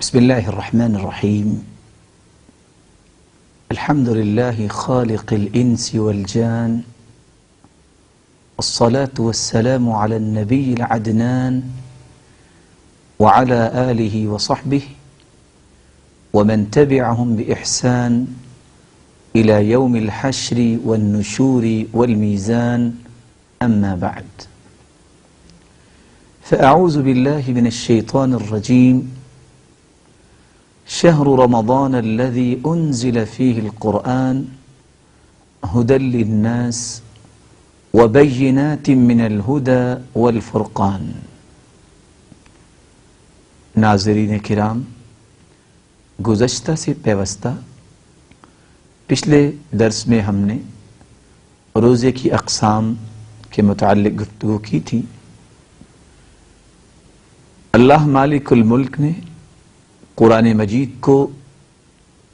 بسم الله الرحمن الرحيم. الحمد لله خالق الإنس والجان، والصلاة والسلام على النبي العدنان وعلى آله وصحبه ومن تبعهم بإحسان إلى يوم الحشر والنشور والميزان، أما بعد، فأعوذ بالله من الشيطان الرجيم. شهر رمضان الذي أنزل فيه القرآن هدى للناس وبينات من الهدى والفرقان. ناظرین کرام، گزشتہ سے پیوستہ پچھلے درس میں ہم نے روزے کی اقسام کے متعلق گفتگو کی تھی۔ اللہ مالک الملک نے قرآن مجید کو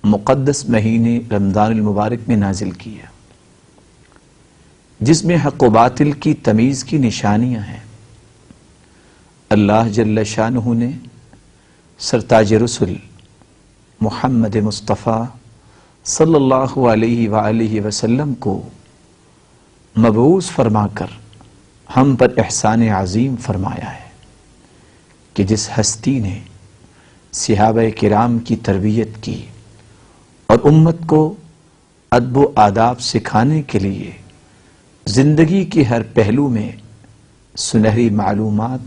مقدس مہینے رمضان المبارک میں نازل کیا، جس میں حق و باطل کی تمیز کی نشانیاں ہیں۔ اللہ جل شانہ نے سرتاج رسل محمد مصطفیٰ صلی اللہ علیہ وآلہ وسلم کو مبعوث فرما کر ہم پر احسان عظیم فرمایا ہے کہ جس ہستی نے صحابہ کرام کی تربیت کی اور امت کو ادب و آداب سکھانے کے لیے زندگی کے ہر پہلو میں سنہری معلومات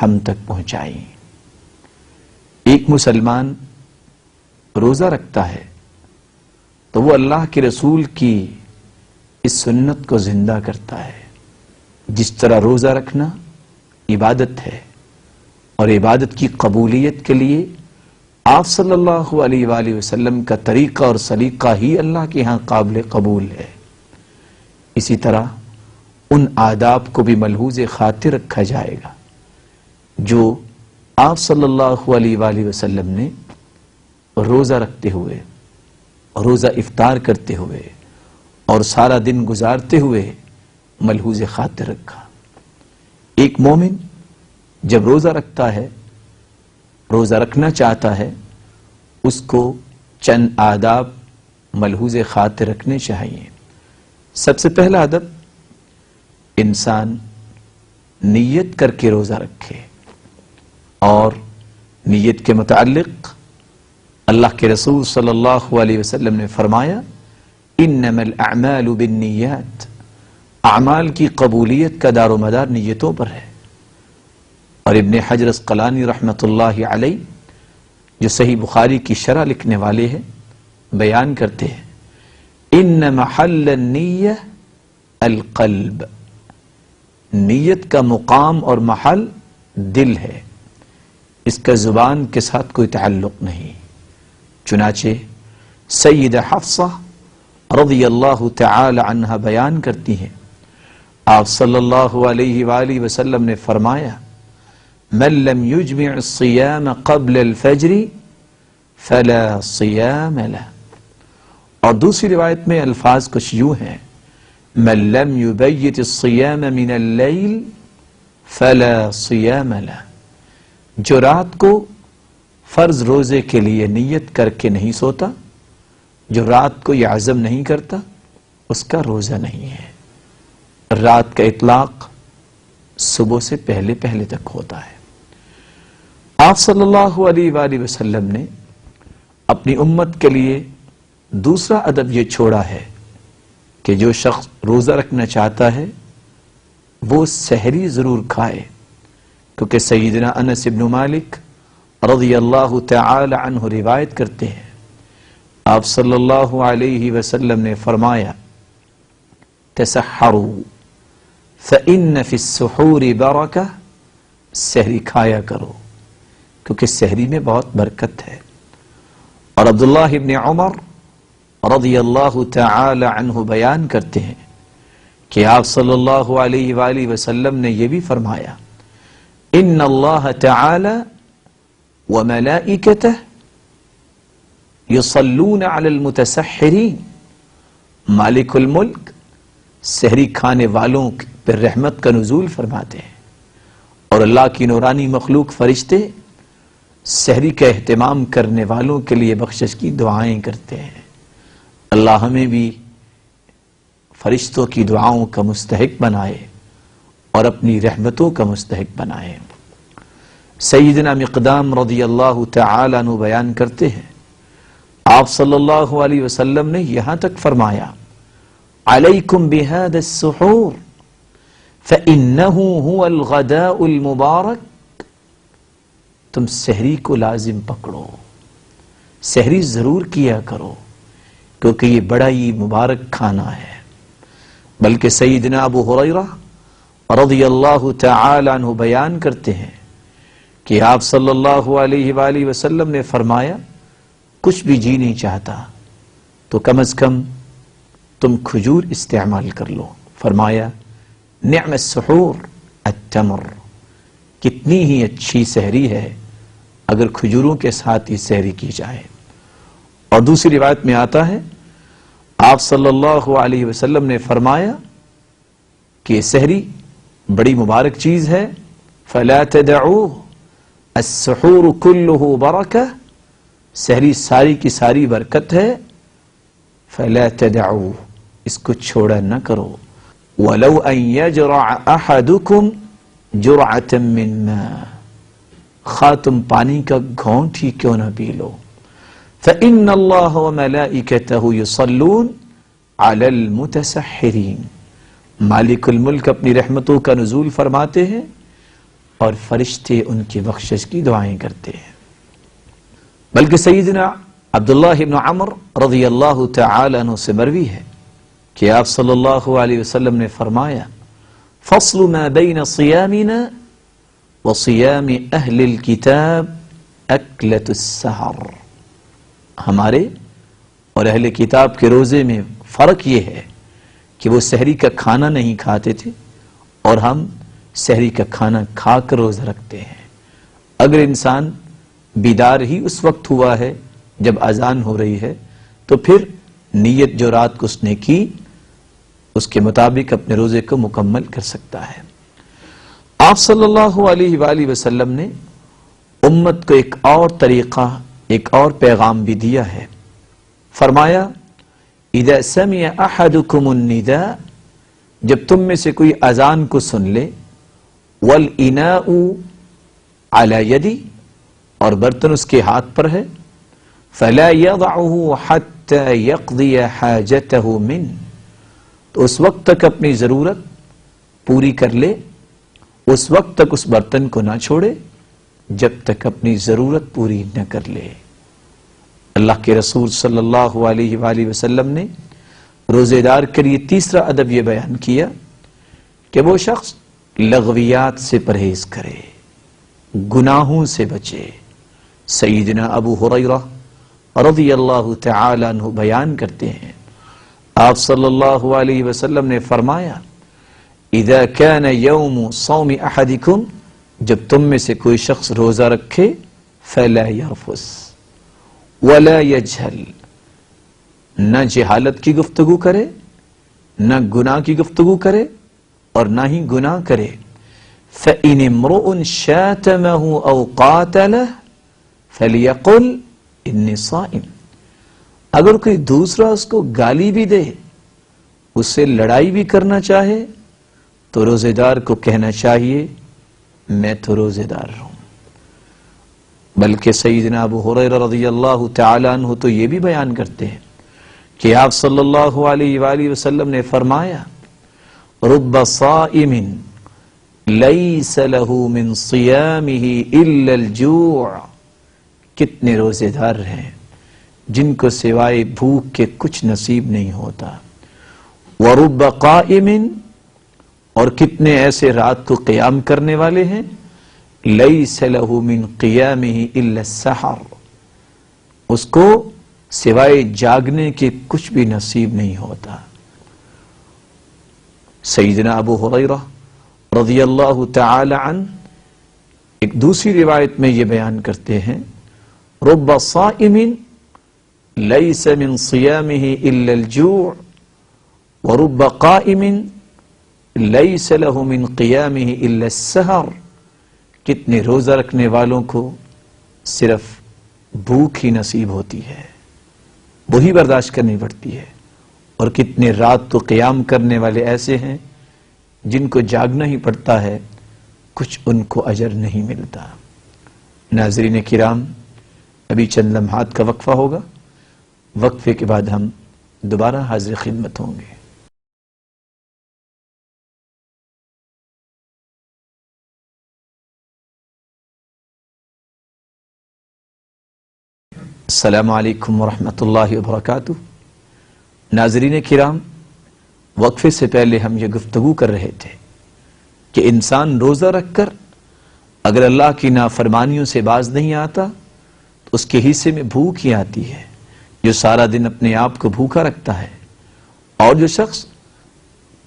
ہم تک پہنچائی۔ ایک مسلمان روزہ رکھتا ہے تو وہ اللہ کے رسول کی اس سنت کو زندہ کرتا ہے۔ جس طرح روزہ رکھنا عبادت ہے اور عبادت کی قبولیت کے لیے آپ صلی اللہ علیہ وآلہ وسلم کا طریقہ اور سلیقہ ہی اللہ کے ہاں قابل قبول ہے، اسی طرح ان آداب کو بھی ملحوظ خاطر رکھا جائے گا جو آپ صلی اللہ علیہ وآلہ وسلم نے روزہ رکھتے ہوئے، روزہ افطار کرتے ہوئے اور سارا دن گزارتے ہوئے ملحوظ خاطر رکھا۔ ایک مومن جب روزہ رکھتا ہے، روزہ رکھنا چاہتا ہے، اس کو چند آداب ملحوظ خاطر رکھنے چاہیے۔ سب سے پہلا ادب، انسان نیت کر کے روزہ رکھے، اور نیت کے متعلق اللہ کے رسول صلی اللہ علیہ وسلم نے فرمایا انما الاعمال بالنیات، اعمال کی قبولیت کا دار و مدار نیتوں پر ہے۔ اور ابن حجر عسقلانی رحمۃ اللہ علیہ جو صحیح بخاری کی شرح لکھنے والے ہیں، بیان کرتے ہیں ان محل النیہ القلب، نیت کا مقام اور محل دل ہے، اس کا زبان کے ساتھ کوئی تعلق نہیں۔ چنانچہ سیدہ حفصہ رضی اللہ تعالی عنہ بیان کرتی ہیں، آپ صلی اللہ علیہ وآلہ وسلم نے فرمایا من لم يجمع الصيام قبل الفجر فلا صيام له، اور دوسری روایت میں الفاظ کچھ یوں ہیں من لم يبيت الصيام من الليل فلا صيام له، جو رات کو فرض روزے کے لیے نیت کر کے نہیں سوتا، جو رات کو یہ عزم نہیں کرتا، اس کا روزہ نہیں ہے۔ رات کا اطلاق صبح سے پہلے پہلے تک ہوتا ہے۔ آپ صلی اللہ علیہ وآلہ وسلم نے اپنی امت کے لیے دوسرا ادب یہ چھوڑا ہے کہ جو شخص روزہ رکھنا چاہتا ہے وہ سحری ضرور کھائے، کیونکہ سیدنا انس بن مالک رضی اللہ تعالی عنہ روایت کرتے ہیں، آپ صلی اللہ علیہ وسلم نے فرمایا تسحروا فإن فی السحور برکہ، سحری کھایا کرو کیونکہ سحری میں بہت برکت ہے۔ اور عبداللہ ابن عمر رضی اللہ تعالی عنہ بیان کرتے ہیں کہ آپ صلی اللہ علیہ وآلہ وسلم نے یہ بھی فرمایا ان اللہ تعالی وملائکتہ یصلون علی المتسحرین، مالک الملک سحری کھانے والوں پر رحمت کا نزول فرماتے ہیں، اور اللہ کی نورانی مخلوق فرشتے سحری کا اہتمام کرنے والوں کے لیے بخشش کی دعائیں کرتے ہیں۔ اللہ ہمیں بھی فرشتوں کی دعاؤں کا مستحق بنائے اور اپنی رحمتوں کا مستحق بنائے۔ سیدنا مقدام رضی اللہ تعالیٰ عنہ بیان کرتے ہیں، آپ صلی اللہ علیہ وسلم نے یہاں تک فرمایا، علیکم بہذا السحور فإنہ هو الغداء المبارک، تم سحری کو لازم پکڑو، سحری ضرور کیا کرو، کیونکہ یہ بڑا ہی مبارک کھانا ہے۔ بلکہ سیدنا ابو ہریرہ رضی اللہ تعالی عنہ بیان کرتے ہیں کہ آپ صلی اللہ علیہ وآلہ وسلم نے فرمایا، کچھ بھی جی نہیں چاہتا تو کم از کم تم کھجور استعمال کر لو۔ فرمایا، نعم السحور التمر، کتنی ہی اچھی سحری ہے اگر کھجوروں کے ساتھ ہی سحری کی جائے۔ اور دوسری روایت میں آتا ہے، آپ صلی اللہ علیہ وسلم نے فرمایا کہ سحری بڑی مبارک چیز ہے، فلا تدعوه السحور كله برکہ، سحری ساری کی ساری برکت ہے، فلا تدعوه، اس کو چھوڑا نہ کرو، ولو ان يجرع احدكم جرعة من ماء، خواہ تم پانی کا گھونٹ ہی کیوں نہ پی لو، فإن اللہ وملائکتہ یصلون علی المتسحرین، مالک الملک اپنی رحمتوں کا نزول فرماتے ہیں اور فرشتے ان کی بخشش کی دعائیں کرتے ہیں۔ بلکہ سیدنا عبداللہ ابن عمر رضی اللہ تعالی عنہ سے مروی ہے کہ آپ صلی اللہ علیہ وسلم نے فرمایا، فصل ما بین صیامنا وصیام اہل الکتاب اکلۃ السحر، ہمارے اور اہل کتاب کے روزے میں فرق یہ ہے کہ وہ سحری کا کھانا نہیں کھاتے تھے اور ہم سحری کا کھانا کھا کر روزہ رکھتے ہیں۔ اگر انسان بیدار ہی اس وقت ہوا ہے جب اذان ہو رہی ہے تو پھر نیت جو رات کو اس نے کی اس کے مطابق اپنے روزے کو مکمل کر سکتا ہے۔ آپ صلی اللہ علیہ وآلہ وسلم نے امت کو ایک اور طریقہ، ایک اور پیغام بھی دیا ہے۔ فرمایا، اذا سمع احدکم النداء، جب تم میں سے کوئی اذان کو سن لے، والاناء علی یدی، اور برتن اس کے ہاتھ پر ہے، فلا یضعه حتی یقضی حاجتہ منہ، تو اس وقت تک اپنی ضرورت پوری کر لے، اس وقت تک اس برتن کو نہ چھوڑے جب تک اپنی ضرورت پوری نہ کر لے۔ اللہ کے رسول صلی اللہ علیہ وآلہ وسلم نے روزے دار کے لیے تیسرا ادب یہ بیان کیا کہ وہ شخص لغویات سے پرہیز کرے، گناہوں سے بچے۔ سیدنا ابو ہریرہ رضی اللہ تعالی عنہ بیان کرتے ہیں، آپ صلی اللہ علیہ وسلم نے فرمایا، اذا كان یوم صوم احدکم، جب تم میں سے کوئی شخص روزہ رکھے، فلا یرفث ولا یجہل، نہ جہالت کی گفتگو کرے، نہ گناہ کی گفتگو کرے اور نہ ہی گناہ کرے۔ فإن امرؤ شاتمه او قاتله فلیقل انی صائم، اگر کوئی دوسرا اس کو گالی بھی دے، اس سے لڑائی بھی کرنا چاہے، تو روزے دار کو کہنا چاہیے میں تو روزے دار ہوں۔ بلکہ سیدنا ابو ہریرہ رضی اللہ تعالی عنہ تو یہ بھی بیان کرتے ہیں کہ آپ صلی اللہ علیہ وآلہ وسلم نے فرمایا، رب صائم لیس له من صیامه الا الجوع، کتنے روزے دار ہیں جن کو سوائے بھوک کے کچھ نصیب نہیں ہوتا۔ ورب قائم، اور کتنے ایسے رات کو قیام کرنے والے ہیں، لیس له من قیامه الا السحر، اس کو سوائے جاگنے کے کچھ بھی نصیب نہیں ہوتا۔ سیدنا ابو ہریرہ رضی اللہ تعالی عنہ ایک دوسری روایت میں یہ بیان کرتے ہیں، رب صائم لیس من صیامه الا الجوع ورب قائم لیس له من قیامه الا السحر، کتنے روزہ رکھنے والوں کو صرف بھوک ہی نصیب ہوتی ہے، وہی برداشت کرنی پڑتی ہے، اور کتنے رات تو قیام کرنے والے ایسے ہیں جن کو جاگنا ہی پڑتا ہے، کچھ ان کو اجر نہیں ملتا۔ ناظرین کرام، ابھی چند لمحات کا وقفہ ہوگا، وقفے کے بعد ہم دوبارہ حاضر خدمت ہوں گے۔ السلام علیکم ورحمۃ اللہ وبرکاتہ۔ ناظرین کرام، وقفے سے پہلے ہم یہ گفتگو کر رہے تھے کہ انسان روزہ رکھ کر اگر اللہ کی نافرمانیوں سے باز نہیں آتا تو اس کے حصے میں بھوک ہی آتی ہے۔ جو سارا دن اپنے آپ کو بھوکا رکھتا ہے اور جو شخص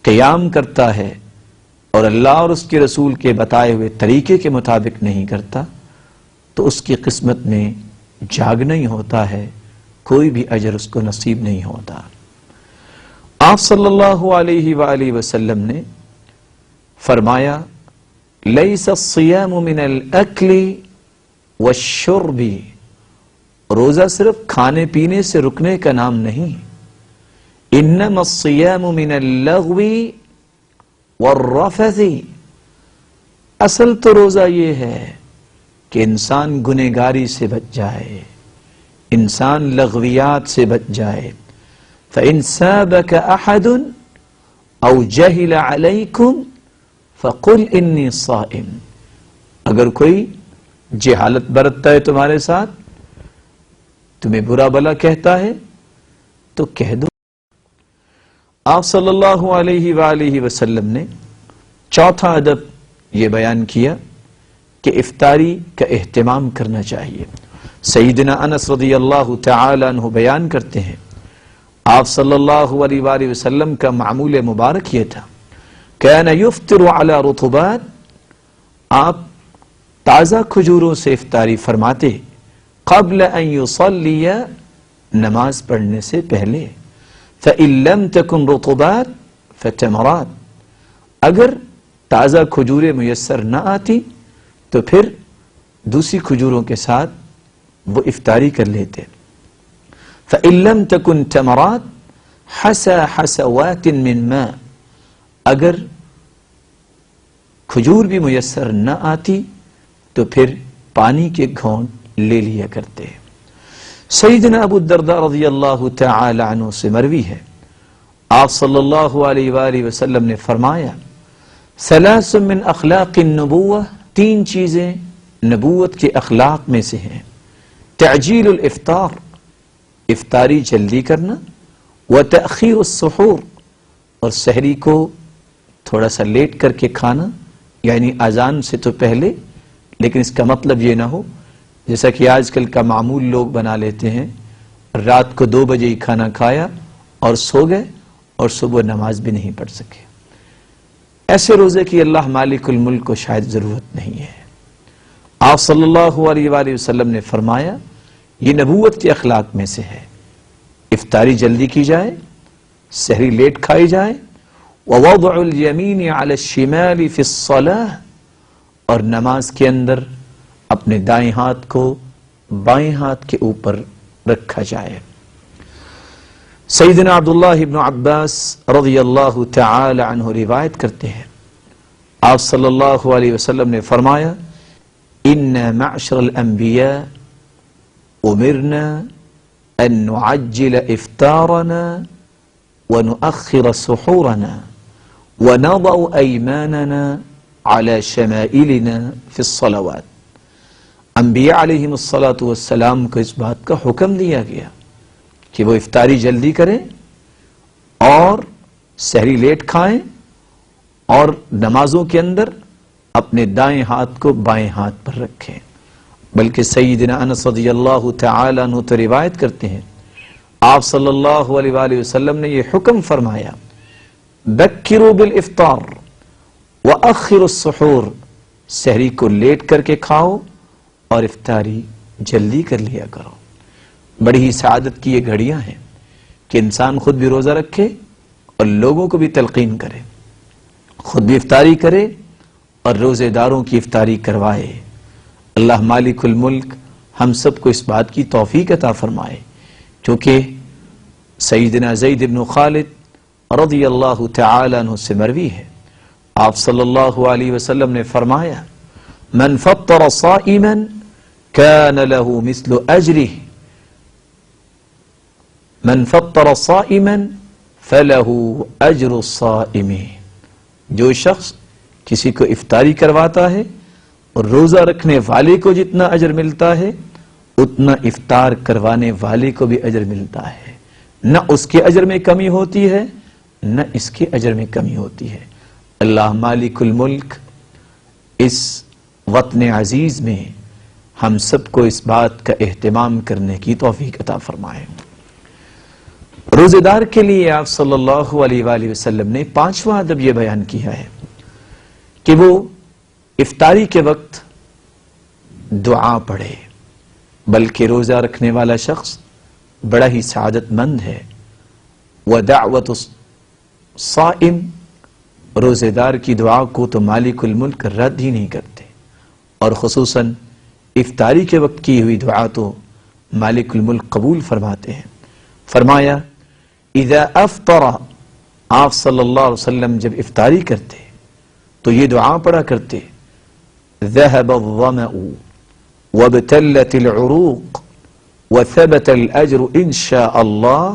قیام کرتا ہے اور اللہ اور اس کے رسول کے بتائے ہوئے طریقے کے مطابق نہیں کرتا تو اس کی قسمت میں جاگنا ہی ہوتا ہے، کوئی بھی اجر اس کو نصیب نہیں ہوتا۔ آپ صلی اللہ علیہ وآلہ وسلم نے فرمایا، لیس الصیام من الاکل والشرب، روزہ صرف کھانے پینے سے رکنے کا نام نہیں، انما الصیام من اللغو والرفث، اصل تو روزہ یہ ہے کہ انسان گنہگاری سے بچ جائے، انسان لغویات سے بچ جائے۔ فَإِن سَابَكَ أَحَدٌ أَوْ جَهِلَ عَلَيْكُمْ فَقُلْ إِنِّي صَائِمٌ، اگر کوئی جہالت برتتا ہے تمہارے ساتھ، تمہیں برا بلا کہتا ہے تو کہہ دو۔ آپ صلی اللہ علیہ وآلہ وسلم نے چوتھا ادب یہ بیان کیا کہ افطاری کا اہتمام کرنا چاہیے۔ سیدنا انس رضی اللہ تعالی عنہ بیان کرتے ہیں، آپ صلی اللہ علیہ وآلہ وسلم کا معمول مبارک یہ تھا، کان یفطر علی رطبات، آپ تازہ کھجوروں سے افطاری فرماتے، قبل ان یصلی، نماز پڑھنے سے پہلے، فإن لم تکن رطبات فتمرات، اگر تازہ کھجوریں میسر نہ آتی تو پھر دوسری کھجوروں کے ساتھ وہ افطاری کر لیتے۔ فإن لم تکن تمرات حسى حسوات من ماء، اگر کھجور بھی میسر نہ آتی تو پھر پانی کے گھونٹ لے لیا کرتے۔ سیدنا ابو الدرداء رضی اللہ تعالی عنہ سے مروی ہے، آپ صلی اللہ علیہ وآلہ وسلم نے فرمایا، ثلاث من اخلاق النبوہ، تین چیزیں نبوت کے اخلاق میں سے ہیں، تعجیل الافطار، افطاری جلدی کرنا، وتأخیر السحور، اور سحری کو تھوڑا سا لیٹ کر کے کھانا، یعنی اذان سے تو پہلے، لیکن اس کا مطلب یہ نہ ہو جیسا کہ آج کل کا معمول لوگ بنا لیتے ہیں، رات کو 2 بجے ہی کھانا کھایا اور سو گئے اور صبح نماز بھی نہیں پڑھ سکے۔ ایسے روزے کی اللہ مالک الملک کو شاید ضرورت نہیں ہے۔ آپ صلی اللہ علیہ وآلہ وسلم نے فرمایا، یہ نبوت کے اخلاق میں سے ہے، افطاری جلدی کی جائے، سحری لیٹ کھائی جائے، ووضع الیمین علی الشمال فی الصلاۃ، اور نماز کے اندر اپنے دائیں ہاتھ کو بائیں ہاتھ کے اوپر رکھا جائے۔ سیدنا عبداللہ ابن عباس رضی اللہ تعالی عنہ روایت کرتے ہیں، آپ صلی اللہ علیہ وسلم نے فرمایا، ان معشر الانبیاء امرنا ان نعجل افطارنا ونؤخر سحورنا ونضع ایماننا على شمائلنا في الصلوات، انبیاء علیہم الصلاۃ والسلام کو اس بات کا حکم دیا گیا کہ وہ افطاری جلدی کریں اور سحری لیٹ کھائیں اور نمازوں کے اندر اپنے دائیں ہاتھ کو بائیں ہاتھ پر رکھیں۔ بلکہ سیدنا انس رضی اللہ تعالی عنہ تو روایت کرتے ہیں، آپ صلی اللہ علیہ وآلہ وسلم نے یہ حکم فرمایا، بکروا بالافطار وأخروا السحور، سحری کو لیٹ کر کے کھاؤ اور افطاری جلدی کر لیا کرو۔ بڑی ہی سعادت کی یہ گھڑیاں ہیں کہ انسان خود بھی روزہ رکھے اور لوگوں کو بھی تلقین کرے، خود بھی افطاری کرے اور روزے داروں کی افطاری کروائے۔ اللہ مالک الملک ہم سب کو اس بات کی توفیق عطا فرمائے، کیونکہ سیدنا زید بن خالد رضی اللہ تعالی عنہ سے مروی ہے، آپ صلی اللہ علیہ وسلم نے فرمایا من فطر صائما كان له مثل اجره من فطر صائما فله اجر الصائم، جو شخص کسی کو افطاری کرواتا ہے اور روزہ رکھنے والے کو جتنا اجر ملتا ہے اتنا افطار کروانے والے کو بھی اجر ملتا ہے، نہ اس کے اجر میں کمی ہوتی ہے نہ اس کے اجر میں کمی ہوتی ہے۔ اللہ مالک الملک اس وطن عزیز میں ہم سب کو اس بات کا اہتمام کرنے کی توفیق عطا فرمائے۔ روزے دار کے لیے آپ صلی اللہ علیہ وآلہ وسلم نے پانچواں ادب یہ بیان کیا ہے کہ وہ افطاری کے وقت دعا پڑھے، بلکہ روزہ رکھنے والا شخص بڑا ہی سعادت مند ہے۔ وَدَعْوَةُ الصَّائِمِ، روزے دار کی دعا کو تو مالک الملک رد ہی نہیں کرتے، اور خصوصاً افطاری کے وقت کی ہوئی دعا تو مالک الملک قبول فرماتے ہیں۔ فرمایا اذا افطر، آپ صلی اللہ علیہ وسلم جب افطاری کرتے تو یہ دعا پڑھا کرتے ذهب الظمأ وابتلت العروق وثبت الأجر إن شاء الله۔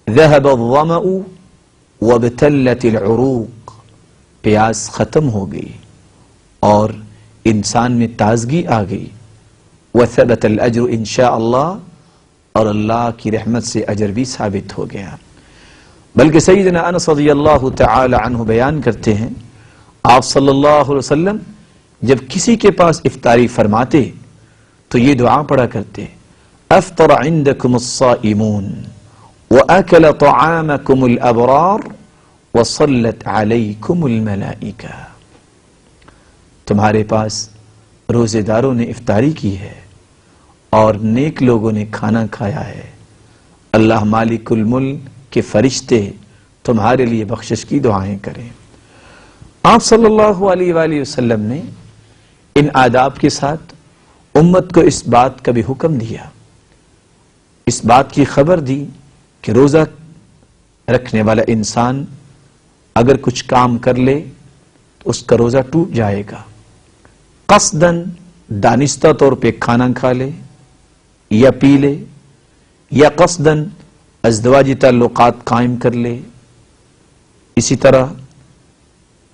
ذهب الظمأ وابتلت العروق، پیاس ختم ہو گئی اور انسان میں تازگی آ گئی، وثبت الأجر إن شاء الله، اور اللہ کی رحمت سے اجر بھی ثابت ہو گیا۔ بلکہ سیدنا انس رضی اللہ تعالی عنہ بیان کرتے ہیں آپ صلی اللہ علیہ وسلم جب کسی کے پاس افطاری فرماتے تو یہ دعا پڑھا کرتے افطر عندکم الصائمون واکل طعامکم الابرار وصلت علیکم الملائکہ، تمہارے پاس روزے داروں نے افطاری کی ہے اور نیک لوگوں نے کھانا کھایا ہے، اللہ مالک الملک کے فرشتے تمہارے لیے بخشش کی دعائیں کریں۔ آپ صلی اللہ علیہ وآلہ وسلم نے ان آداب کے ساتھ امت کو اس بات کا بھی حکم دیا، اس بات کی خبر دی کہ روزہ رکھنے والا انسان اگر کچھ کام کر لے تو اس کا روزہ ٹوٹ جائے گا، قصداً دانستہ طور پہ کھانا کھا لے یا پی لے، یا قصداً ازدواجی تعلقات قائم کر لے، اسی طرح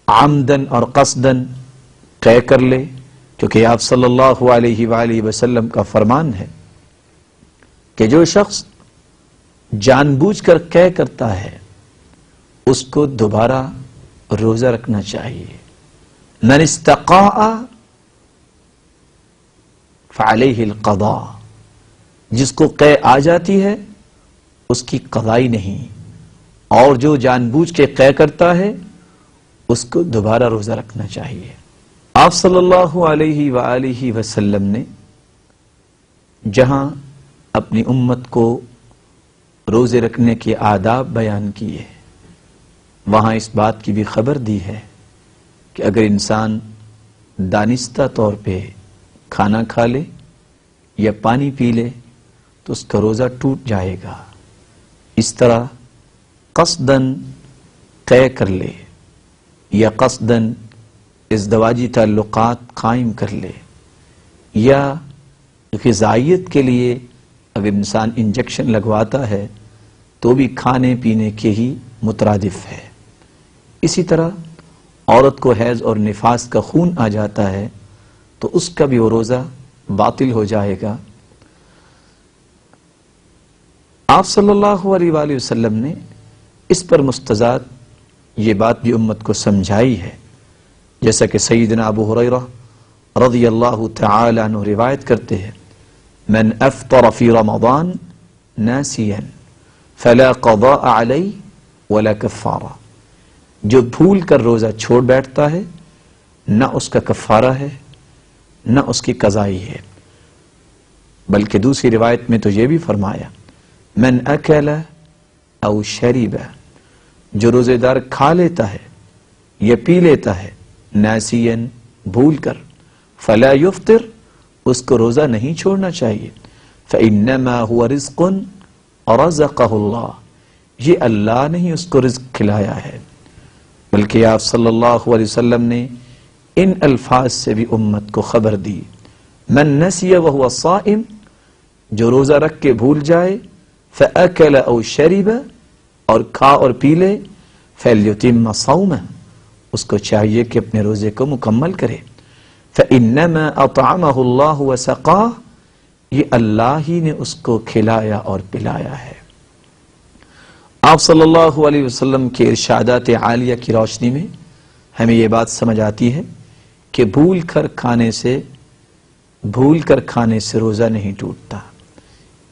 عمدن اور قصدن قے کر لے، کیونکہ آپ صلی اللہ علیہ وآلہ وسلم کا فرمان ہے کہ جو شخص جان بوجھ کر قے کرتا ہے اس کو دوبارہ روزہ رکھنا چاہیے۔ من استقاء فعلیہ القضاء، جس کو قے آ جاتی ہے اس کی قضائی نہیں، اور جو جان بوجھ کے قے کرتا ہے اس کو دوبارہ روزہ رکھنا چاہیے۔ آپ صلی اللہ علیہ وآلہ وسلم نے جہاں اپنی امت کو روزے رکھنے کے آداب بیان کیے وہاں اس بات کی بھی خبر دی ہے کہ اگر انسان دانستہ طور پہ کھانا کھا لے یا پانی پی لے تو اس کا روزہ ٹوٹ جائے گا۔ اس طرح قصداً قے کر لے یا قصداً ازدواجی تعلقات قائم کر لے، یا غذائیت کے لیے اگر انسان انجیکشن لگواتا ہے تو بھی کھانے پینے کے ہی مترادف ہے۔ اسی طرح عورت کو حیض اور نفاس کا خون آ جاتا ہے تو اس کا بھی وہ روزہ باطل ہو جائے گا۔ آپ صلی اللہ علیہ وآلہ وسلم نے اس پر مستزاد یہ بات بھی امت کو سمجھائی ہے، جیسا کہ سیدنا ابو ہریرہ رضی اللہ تعالی عنہ روایت کرتے ہیں من افطر فی رمضان ناسیا فلا قضاء علیہ ولا کفارہ، جو بھول کر روزہ چھوڑ بیٹھتا ہے نہ اس کا کفارہ ہے نہ اس کی قضائی ہے۔ بلکہ دوسری روایت میں تو یہ بھی فرمایا من اکل او شرب، جو روزے دار کھا لیتا ہے یا پی لیتا ہے ناسین بھول کر فلا یفطر اس کو روزہ نہیں چھوڑنا چاہیے. فَإِنَّمَا هُوَ رِزْقٌ رَزَقَهُ اللَّهُ، یہ اللہ نے ہی اس کو رزق کھلایا ہے. بلکہ آپ صلی اللہ علیہ وسلم نے ان الفاظ سے بھی امت کو خبر دی. من نسی وهو صائم، جو روزہ رکھ کے بھول جائے، فأکل او شرب، اور کھا اور پی لے، فلیتم صومہ، اس کو چاہیے کہ اپنے روزے کو مکمل کرے. فإنما اطعمہ اللہ وسقاہ، یہ اللہ ہی نے اس کو کھلایا اور پلایا ہے. آپ صلی اللہ علیہ وسلم کے ارشادات عالیہ کی روشنی میں ہمیں یہ بات سمجھ آتی ہے کہ بھول کر کھانے سے روزہ نہیں ٹوٹتا.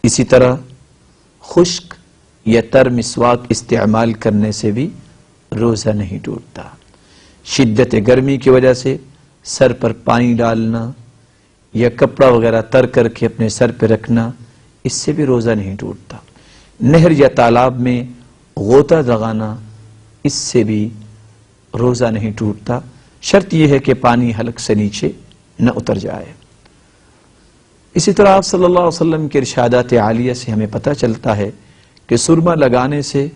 اسی طرح خشک یا تر مسواک استعمال کرنے سے بھی روزہ نہیں ٹوٹتا. شدت گرمی کی وجہ سے سر پر پانی ڈالنا یا کپڑا وغیرہ تر کر کے اپنے سر پہ رکھنا، اس سے بھی روزہ نہیں ٹوٹتا. نہر یا تالاب میں غوطہ لگانا، اس سے بھی روزہ نہیں ٹوٹتا. شرط یہ ہے کہ پانی حلق سے نیچے نہ اتر جائے. اسی طرح آپ صلی اللہ علیہ وسلم کے ارشادات عالیہ سے ہمیں پتہ چلتا ہے کہ سرما لگانے سے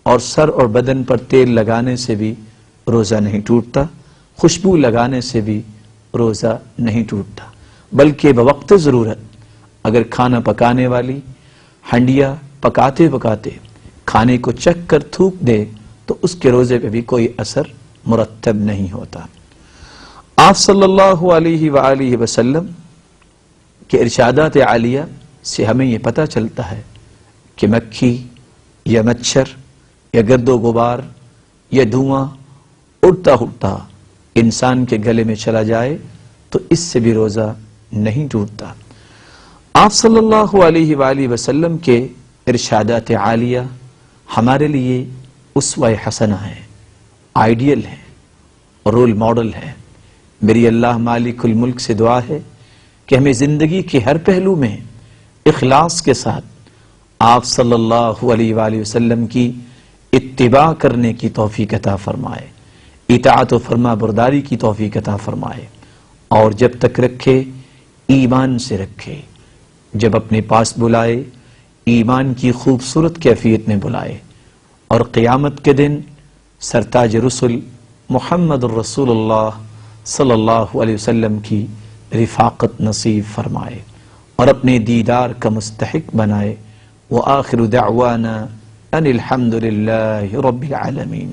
اور سر اور بدن پر تیل لگانے سے بھی روزہ نہیں ٹوٹتا، خوشبو لگانے سے بھی روزہ نہیں ٹوٹتا. بلکہ بوقت ضرورت اگر کھانا پکانے والی ہنڈیا پکاتے پکاتے کھانے کو چکھ کر تھوک دے تو اس کے روزے پہ بھی کوئی اثر مرتب نہیں ہوتا. آپ صلی اللہ علیہ وآلہ وسلم کے ارشادات عالیہ سے ہمیں یہ پتہ چلتا ہے کہ مکھی یا مچھر یا گرد و غبار یا دھواں اڑتا اڑتا انسان کے گلے میں چلا جائے تو اس سے بھی روزہ نہیں ٹوٹتا. آپ صلی اللہ علیہ وآلہ وسلم کے ارشادات عالیہ ہمارے لیے اسوہ حسنہ ہے، آئیڈیل ہے، رول ماڈل ہے. میری اللہ مالک الملک سے دعا ہے کہ ہمیں زندگی کے ہر پہلو میں اخلاص کے ساتھ آپ صلی اللہ علیہ وآلہ وسلم کی اتباع کرنے کی توفیق عطا فرمائے، اطاعت و فرما برداری کی توفیق عطا فرمائے. اور جب تک رکھے ایمان سے رکھے، جب اپنے پاس بلائے ایمان کی خوبصورت کیفیت میں بلائے، اور قیامت کے دن سرتاج رسل محمد الرسول اللہ صلی اللہ علیہ وسلم کی رفاقت نصیب فرمائے اور اپنے دیدار کا مستحق بنائے. وآخر دعوانا ان الحمد للہ رب العالمین.